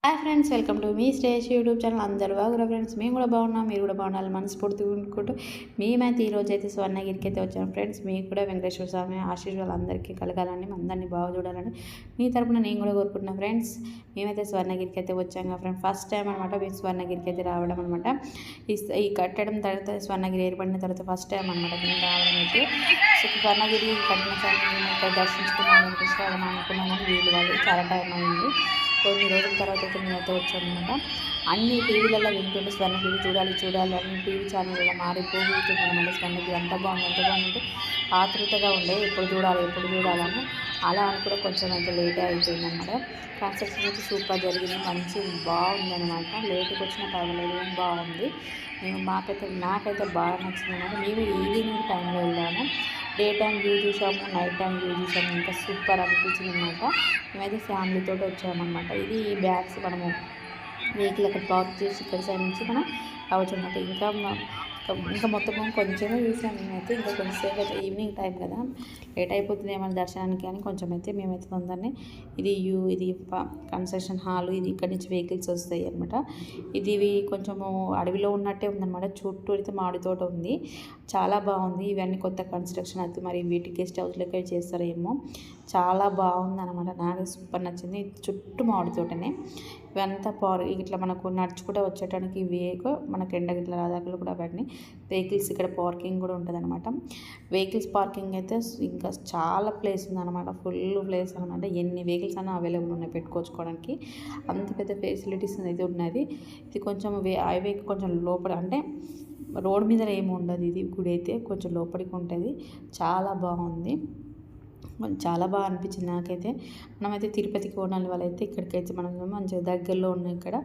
Hi friends, welcome to me stage YouTube channel. అందరూ బాగున్నారు friends. మేము కూడా బాగున్నాం, మీరు కూడా బాగుండాలి మనస్ఫూర్తిగా అనుకుంటూ మేమైతే ఈరోజు అయితే స్వర్ణగిరికి అయితే వచ్చాము ఫ్రెండ్స్. మీకు కూడా వెంకటేశ్వర స్వామి ఆశీర్వాదాలు అందరికీ కలగాలని, అందరినీ బాగా చూడాలని మీ తరపున నేను కూడా కోరుకుంటున్నాను ఫ్రెండ్స్. మేమైతే స్వర్ణగిరికి అయితే వచ్చాం కదా ఫ్రెండ్స్. ఫస్ట్ టైం అనమాట మేము స్వర్ణగిరికి అయితే రావడం అనమాట. ఈ కట్టడం తర్వాత స్వర్ణగిరి ఏర్పడిన తర్వాత ఫస్ట్ టైం అనమాట మేము రావడం అయితే. స్వర్ణగిరి కట్టిన సమయం మేము ఇక్కడ దర్శించుకున్నాం, వెంకటేశ్వరం అనుకున్నాం కానీ వీళ్ళు వాళ్ళు చాలా టైం అయింది. కొన్ని రోజుల తర్వాత అయితే మేమైతే వచ్చామన్నమాట. అన్ని టీవీలలో వింటుండే స్వర్ణగిరి చూడాలి అన్ని టీవీ ఛానళ్ళలో మారిపోతుందన్నమాట. స్వర్ణగిరి అంత బాగుంది ఆతృతగా ఉండే ఎప్పుడు చూడాలని. అలా అని కూడా కొంచెం అయితే లేటే అయిపోయిందన్నమాట. కన్స్ట్రక్షన్ అయితే సూపర్ జరిగింది, మంచి బాగుందన్నమాట. లేట్కి వచ్చిన పర్వాలేదు, ఏం బాగుంది. నాకైతే బాగా నచ్చింది అనమాట. మేము ఈవినింగ్ టైంలో వెళ్ళాము. డే టైం వ్యూ చూసాము, నైట్ టైం వ్యూ చూసాము. ఇంకా సూపర్ అనిపించింది అనమాట. మేమైతే ఫ్యామిలీతో వచ్చామన్నమాట. ఇది ఈ బ్యాగ్స్ మనము వెహికల్ అక్కడ పార్క్ చేసి ఇక్కడ సైడ్ నుంచి మనం రావచ్చు అనమాట. ఇంకా మొత్తం కొంచెమే చూసాము మేమైతే. ఇంకా కొంచెంసేపు అయితే ఈవినింగ్ టైం కదా, లేట్ అయిపోతుంది ఏమైనా దర్శనానికి అని కొంచెం అయితే మేమైతే తొందరనే ఇది కన్స్ట్రక్షన్ హాల్, ఇది ఇక్కడ నుంచి వెహికల్స్ వస్తాయి అనమాట. ఇది కొంచెము అడవిలో ఉన్నట్టే ఉందన్నమాట. చుట్టూ అయితే మామిడి తోట ఉంది, చాలా బాగుంది. ఇవన్నీ కొత్త కన్స్ట్రక్షన్ అయితే మరి వీటి గెస్ట్ హౌస్ లెక్క చేస్తారేమో. చాలా బాగుంది అనమాట, నాకు సూపర్ నచ్చింది. చుట్టూ మామిడి తోటనే. ఇవంతా ఇట్లా మనకు నడుచుకుంటూ వచ్చేటానికి మనకు ఎండగిట్ల రాదాకలు కూడా అవన్నీ వెహికల్స్ ఇక్కడ పార్కింగ్ కూడా ఉంటుంది అనమాట. వెహికల్స్ పార్కింగ్ అయితే ఇంకా చాలా ప్లేస్ ఉందన్నమాట, ఫుల్ ప్లేస్ అనమాట. ఎన్ని వెహికల్స్ అన్నా అవైలబుల్ ఉన్నాయి పెట్టుకోవడానికి, అంత పెద్ద ఫెసిలిటీస్ అయితే ఉన్నది. ఇది కొంచెం హైవే కొంచెం లోపల, అంటే రోడ్ మీద ఏమి ఉండదు. ఇది గుడి అయితే కొంచెం లోపలికి ఉంటుంది, చాలా బాగుంది. చాలా బాగా అనిపించింది నాకైతే. మనమైతే తిరుపతికి ఓనాలి వాళ్ళైతే ఇక్కడికైతే మనం మంచిగా దగ్గరలో ఉన్నాయి. ఇక్కడ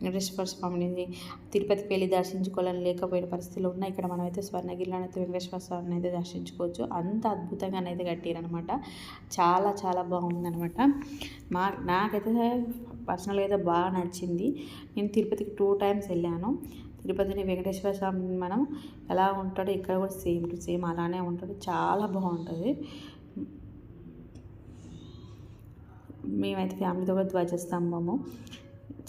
వెంకటేశ్వర స్వామిని తిరుపతికి వెళ్ళి దర్శించుకోవాలని లేకపోయిన పరిస్థితులు ఉన్నాయి. ఇక్కడ మనమైతే స్వర్ణగిరిలో అయితే వెంకటేశ్వర స్వామిని అయితే దర్శించుకోవచ్చు. అంత అద్భుతంగానైతే కట్టారనమాట. చాలా చాలా బాగుందనమాట. నాకైతే పర్సనల్గా అయితే బాగా నచ్చింది. నేను తిరుపతికి 2 times వెళ్ళాను. తిరుపతిని వెంకటేశ్వర స్వామిని మనం ఎలా ఉంటాడో ఇక్కడ కూడా సేమ్ టు సేమ్ అలానే ఉంటాడు, చాలా బాగుంటుంది. మేమైతే ఫ్యామిలీతో కూడా ధ్వజస్తంభము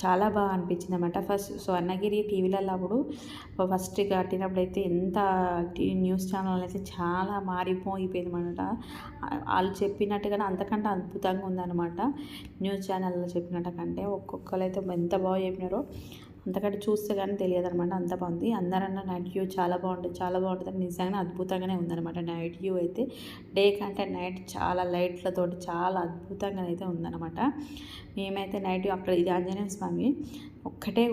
చాలా బాగా అనిపించింది అనమాట. ఫస్ట్ స్వర్ణగిరి టీవీలలో అప్పుడు ఫస్ట్ కట్టినప్పుడు అయితే ఎంత న్యూస్ ఛానల్ అయితే చాలా మారిపోయిపోయింది అనమాట. వాళ్ళు చెప్పినట్టుగానే అంతకంటే అద్భుతంగా ఉందన్నమాట. న్యూస్ ఛానల్లో చెప్పినట్టు కంటే ఒక్కొక్కరు అయితే ఎంత బాగా చెప్పినారో అంతకంటే చూస్తే కానీ తెలియదు అనమాట. అంత బాగుంది. అందరన్నా నైట్ వ్యూ చాలా బాగుంటుంది. నిజంగానే అద్భుతంగానే ఉందన్నమాట. నైట్ వ్యూ అయితే డే కంటే నైట్ చాలా లైట్లతోటి చాలా అద్భుతంగా అయితే ఉందన్నమాట. మేమైతే నైట్ అక్కడ ఇది ఆంజనేయ స్వామి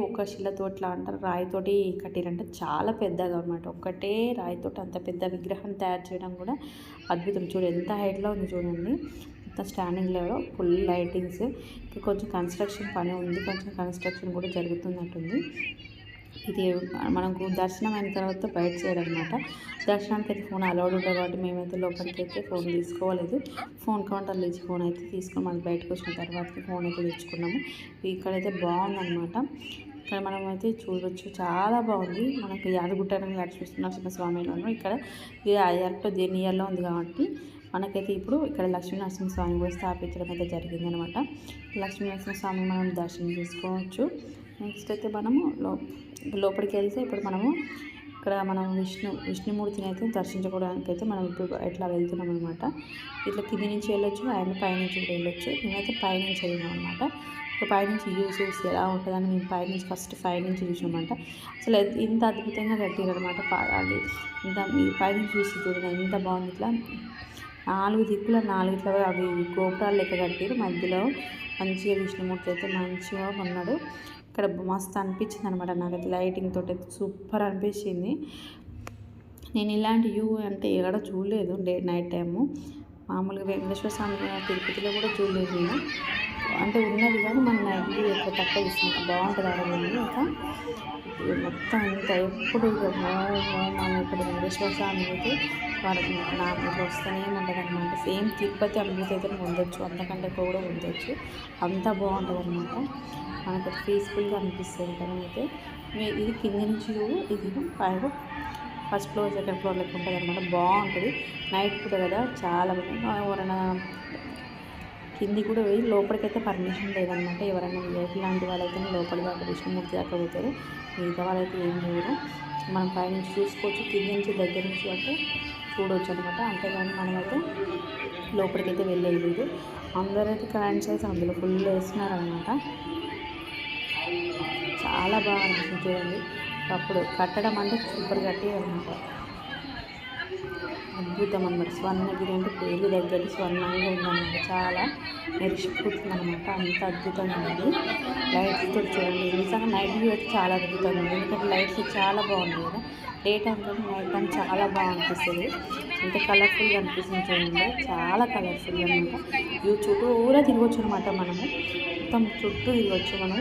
ఒక్క శిలతోట్లా అంటారు, రాయితోటి కట్టిరంటే చాలా పెద్దగా అనమాట. ఒక్కటే రాయితోటి అంత పెద్ద విగ్రహాన్ని తయారు చేయడం కూడా అద్భుతం. చూడు ఎంత హైట్లో ఉంది చూడండి. స్టాండింగ్ లెవెల్లో ఫుల్ లైటింగ్స్. కొంచెం కన్స్ట్రక్షన్ పని ఉంది, కొంచెం కన్స్ట్రక్షన్ కూడా జరుగుతున్నట్టుంది. ఇది మనకు దర్శనం అయిన తర్వాత బయట సైడ్ అనమాట. దర్శనానికి అయితే ఫోన్ అలౌడ్ ఉంటుంది కాబట్టి మేమైతే లోపలికి అయితే ఫోన్ తీసుకోలేదు. ఫోన్ కౌంటర్లో ఇచ్చి ఫోన్ అయితే తీసుకొని మళ్ళీ బయటకు వచ్చిన తర్వాత ఫోన్ అయితే తెచ్చుకున్నాము. ఇక్కడైతే బాగుందన్నమాట. ఇక్కడ మనం అయితే చూడవచ్చు, చాలా బాగుంది. మనకు యాదగుట్ట నరసింహస్వామిలోను ఇక్కడ ఇది కరెక్ట్ దేని ఇయర్లో ఉంది కాబట్టి మనకైతే ఇప్పుడు ఇక్కడ లక్ష్మీనరసింహస్వామి కూడా స్థాపించడం అయితే జరిగింది అనమాట. లక్ష్మీనరసింహస్వామి మనం దర్శనం చేసుకోవచ్చు. నెక్స్ట్ అయితే మనము లోపలికి వెళ్తే ఇప్పుడు మనము ఇక్కడ మనం విష్ణుమూర్తిని అయితే దర్శించుకోవడానికి అయితే మనం ఇప్పుడు ఇట్లా వెళ్తున్నాం అనమాట. ఇట్లా కింది నుంచి వెళ్ళొచ్చు, ఆయన పైనుంచి కూడా వెళ్ళొచ్చు. మేమైతే పైనుంచి వెళ్ళినాం అనమాట. పైనుంచి చూసి ఎలా ఉంటుందని మేము ఫస్ట్ పైనుంచి చూసినామంట. అసలు ఇంత అద్భుతంగా కట్టారనమాట. అది ఇంత పైనుంచి చూసి చూడండి ఎంత బాగుంది. ఇట్లా 4 దిక్కుల 4 ఇట్లా అవి గోపురాలు లెక్క కట్టారు. మధ్యలో మంచిగా విష్ణుమూర్తి అయితే మంచిగా ఉన్నాడు. ఇక్కడ మస్తు అనిపించింది అనమాట. నాకైతే లైటింగ్ తోటి అయితే సూపర్ అనిపించింది. నేను ఇలాంటి వ్యూ అంటే ఎక్కడ చూడలేదు నైట్ టైము. మామూలుగా వెంకటేశ్వర స్వామి తిరుపతిలో కూడా చూడలేదు నేను. అంటే ఉన్నది కానీ మన నైట్ వ్యూ ఎక్కువ తక్కువ చూస్తున్నాం. బాగుంటుంది ఆడలేదు. ఇంకా మొత్తం ఇంత ఎప్పుడు మనం ఇక్కడ వెంకటేశ్వర స్వామి అయితే వాళ్ళకి నాకు వస్తూనే ఉంటుంది అనమాట. సేమ్ తిరుపతి అనుభూతి అయితే ఉండొచ్చు, అంతకంటే కూడా ఉండొచ్చు. అంతా బాగుంటుంది అనమాట. మనకు పీస్ఫుల్గా అనిపిస్తుంది కదా. అయితే ఇది కింద నుంచి ఇది పైన ఫస్ట్ ఫ్లోర్ సెకండ్ ఫ్లోర్ లెక్క ఉంటుంది అనమాట. బాగుంటుంది నైట్ పూట కదా, చాలా ఎవరైనా కింది కూడా పోయి లోపలికైతే పర్మిషన్ లేదనమాట. ఎవరైనా విఐపీ లాంటి వాళ్ళైతే లోపలి దాకా విష్ణుమూర్తి దాకా పోతారు, మిగతా వాళ్ళైతే ఏం లేరు. మనం పైనుంచి చూసుకోవచ్చు, కింద నుంచి దగ్గర నుంచి అయితే చూడవచ్చు అనమాట. అంతేగాని మనమైతే లోపలికైతే వెళ్ళలేదు. అందరైతే కరెంట్స్ అయితే అందులో ఫుల్ వేస్తున్నారనమాట. చాలా బాగా అనిపిస్తుంది చూడండి. అప్పుడు కట్టడం అంటే సూపర్ కట్టి అనమాట. అద్భుతం అనమాట. స్వర్ణగిరి అంటే పేరు దగ్గర స్వర్ణంగా ఉందన్నమాట. చాలా మెరిసిపోతుంది అనమాట. అంత అద్భుతంగా ఉంది. లైట్స్తో చూడండి, నిజంగా నైట్ వ్యూ అయితే చాలా అద్భుతంగా ఉంది. ఎందుకంటే లైట్స్ చాలా బాగున్నాయి కదా. డే టైం కానీ నైట్ టైం చాలా బాగా అనిపిస్తుంది. ఎంత కలర్ఫుల్గా అనిపిస్తుంది చూడండి. చాలా కలర్ఫుల్గా అనమాట. వ్యూ చుట్టూ ఊరే తిరగచ్చు అనమాట. మనము మొత్తం చుట్టూ తిరగచ్చు. మనం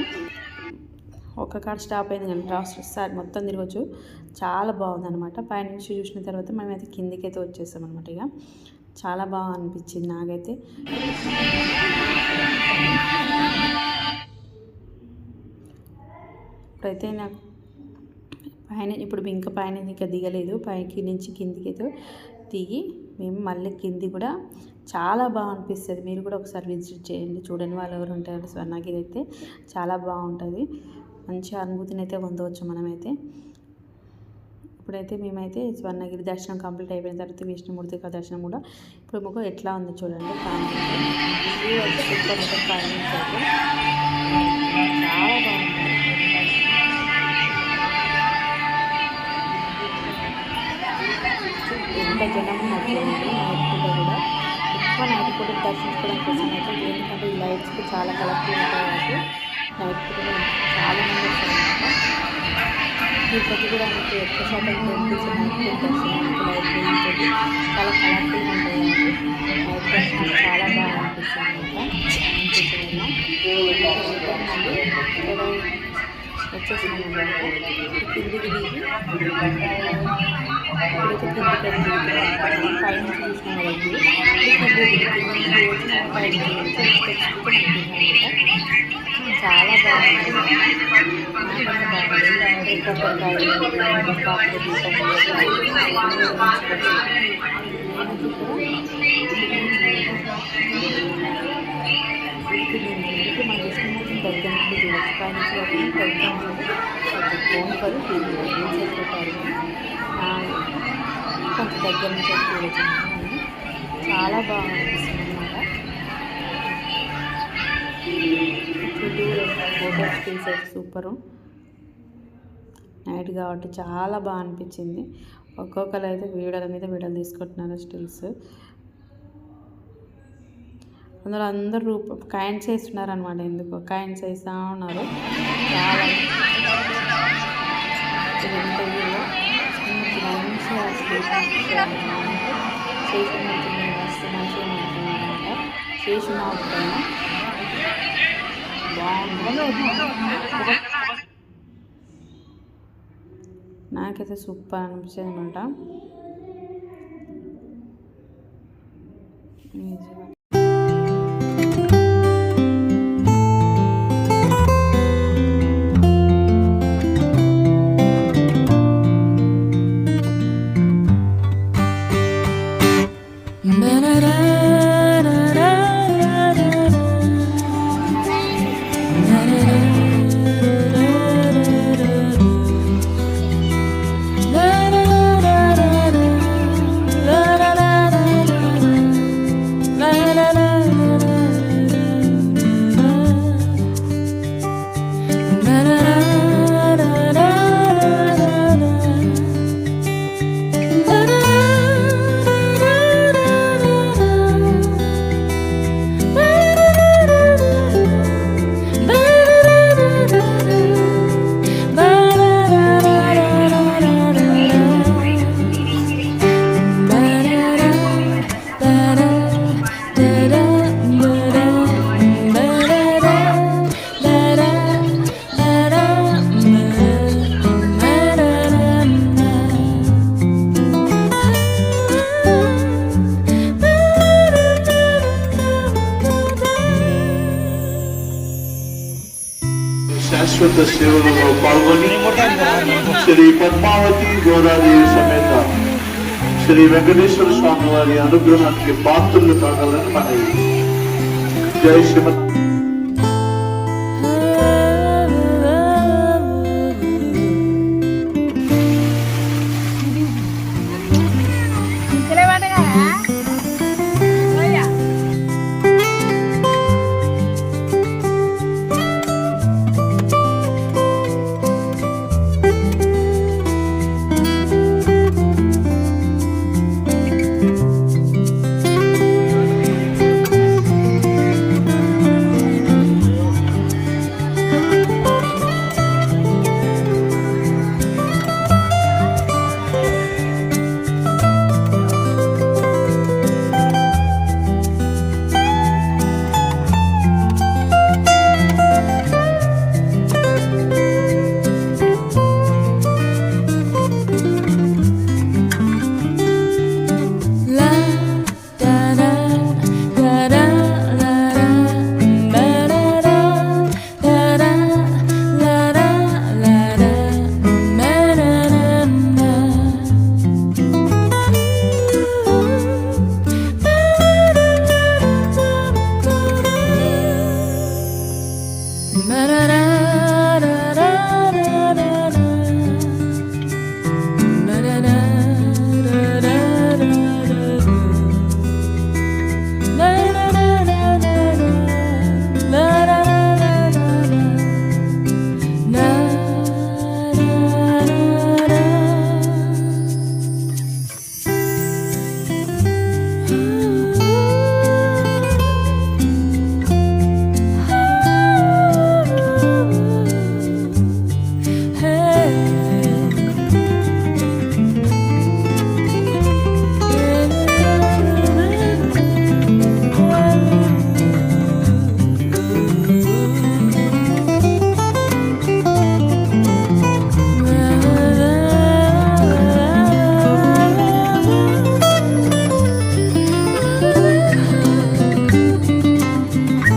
ఒక్క కాడ స్టాప్ అయింది కానీ సార్ మొత్తం తిరగచ్చు. చాలా బాగుంది అనమాట. పైనుంచి చూసిన తర్వాత మేమైతే కిందికైతే వచ్చేసాం అనమాట. ఇక చాలా బాగా అనిపించింది నాకైతే. ఇప్పుడైతే నాకు పైన ఇంకా పైన ఇంకా దిగలేదు. పైకి నుంచి కిందికి అయితే దిగి మేము మళ్ళీ కింది కూడా చాలా బాగా అనిపిస్తుంది. మీరు కూడా ఒకసారి విజిట్ చేయండి. చూడని వాళ్ళు ఎవరు ఉంటారు. స్వర్ణగిరి అయితే చాలా బాగుంటుంది. మంచి అనుభూతిని అయితే పొందవచ్చు మనమైతే. ఇప్పుడైతే మేమైతే స్వర్ణగిరి దర్శనం కంప్లీట్ అయిపోయిన తర్వాత విష్ణుమూర్తి దర్శనం కూడా ఇప్పుడు మాకు ఎట్లా ఉందో చూడండి. చాలా బాగుంటుంది. ఎంత జనం నచ్చింది. నైట్ పూట కూడా ఎక్కువ నైట్ పూట దర్శించుకోవడం కోసం అయితే, ఎందుకంటే ఈ లైట్స్కి చాలా కలర్ఫుల్ ఉంటాయి కాబట్టి నైట్ పూట చాలా మంది వస్తారనమాట. తిరుపతి కూడా మీకు ఎక్కువ శాతం టెంపుల్స్ నైట్ దర్శనానికి లైట్ ఉంటుంది. చాలా కలర్ఫుల్గా ఉంటాయి కాబట్టి నైట్ దర్శనం చాలా బాగా అనిపిస్తుంది అనమాట. వచ్చేసినామన్నమాట. కిందికి దిగి ఇప్పుడైతే పైన చూసిన వాళ్ళకి చాలా బాగుంది. మన విష్ణుమూర్తిని దగ్గర నుండి చూడవచ్చు. పైన ఫోన్ కొంచెం దగ్గర నుంచి చూడవచ్చు. చాలా బాగా అనిపిస్తుంది అనమాట. ఫోటోస్ తీసేది సూపరు. నైట్ కాబట్టి చాలా బాగా అనిపించింది. ఒక్కొక్కరు అయితే వీడియోల మీద వీడియోలు తీసుకుంటున్నారు స్టిల్స్. అందులో అందరూ కాయిన్స్ వేస్తున్నారు అనమాట. ఎందుకో కాయిన్స్ వేస్తూ ఉన్నారు. చాలా మంచిగా శేషమూర్తిని వస్తే మంచిగా అనమాట. శేషునాథ్ పైన బాగుంది. నాకైతే సూపర్ అనిపించింది అనమాట. శాశ్వత సేవలలో పాల్గొని శ్రీ పద్మావతి గోదాదేవి సమేత శ్రీ వెంకటేశ్వర స్వామి వారి అనుగ్రహానికి పాత్రలు కాగలని మనవి. జై శ్రీమన్ Ba-da-da.